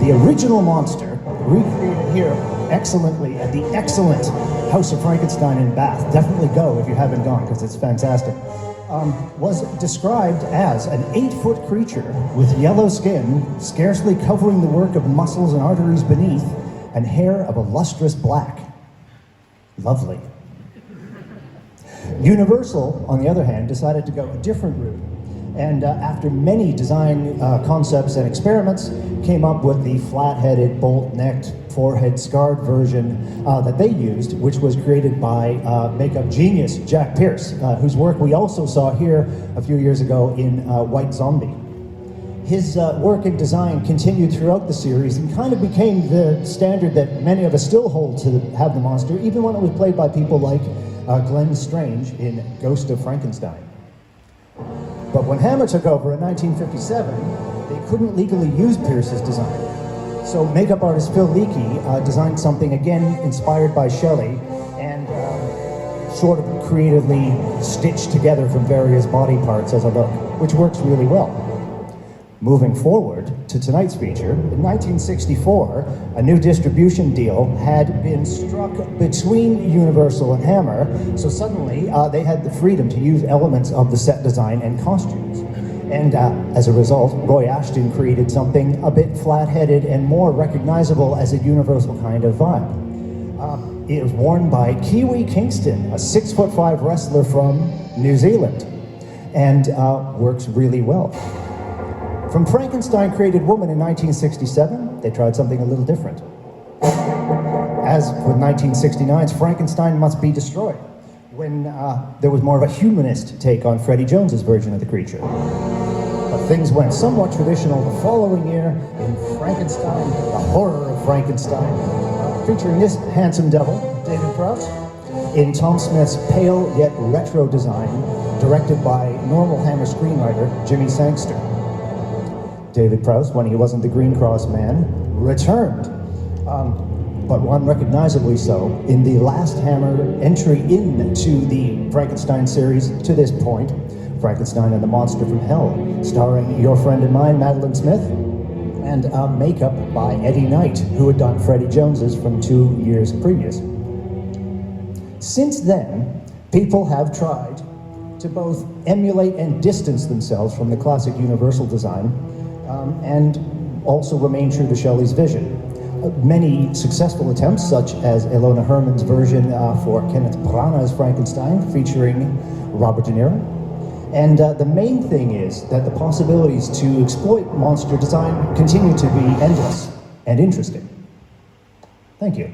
the original monster, recreated here excellently at the excellent House of Frankenstein in Bath. Definitely go if you haven't gone, because it's fantastic. Was described as an 8-foot creature with yellow skin, scarcely covering the work of muscles and arteries beneath, and hair of a lustrous black. Lovely. Universal, on the other hand, decided to go a different route, and after many design concepts and experiments, came up with the flat-headed, bolt-necked, forehead-scarred version that they used, which was created by makeup genius Jack Pierce, whose work we also saw here a few years ago in White Zombie. His work and design continued throughout the series and kind of became the standard that many of us still hold to have the monster, even when it was played by people like Glenn Strange in Ghost of Frankenstein. But when Hammer took over in 1957, they couldn't legally use Pierce's design. So makeup artist Phil Leakey designed something again inspired by Shelley and sort of creatively stitched together from various body parts as a look, which works really well. Moving forward to tonight's feature, in 1964, a new distribution deal had been struck between Universal and Hammer, so suddenly they had the freedom to use elements of the set design and costumes. And as a result, Roy Ashton created something a bit flat-headed and more recognizable as a Universal kind of vibe. It was worn by Kiwi Kingston, a 6'5" wrestler from New Zealand, and works really well. From Frankenstein Created Woman in 1967, they tried something a little different. As with 1969's Frankenstein Must Be Destroyed, when there was more of a humanist take on Freddie Jones's version of the creature. But things went somewhat traditional the following year in Frankenstein, The Horror of Frankenstein, featuring this handsome devil, David Prowse, in Tom Smith's pale yet retro design, directed by normal Hammer screenwriter Jimmy Sangster. David Prowse, when he wasn't the Green Cross man, returned, but unrecognizably so, in the last Hammer entry into the Frankenstein series to this point, Frankenstein and the Monster from Hell, starring your friend and mine, Madeline Smith, and makeup by Eddie Knight, who had done Freddie Jones's from 2 years previous. Since then, people have tried to both emulate and distance themselves from the classic Universal design, and also remain true to Shelley's vision. Many successful attempts, such as Ilona Herman's version for Kenneth Branagh's Frankenstein, featuring Robert De Niro. And the main thing is that the possibilities to exploit monster design continue to be endless and interesting. Thank you.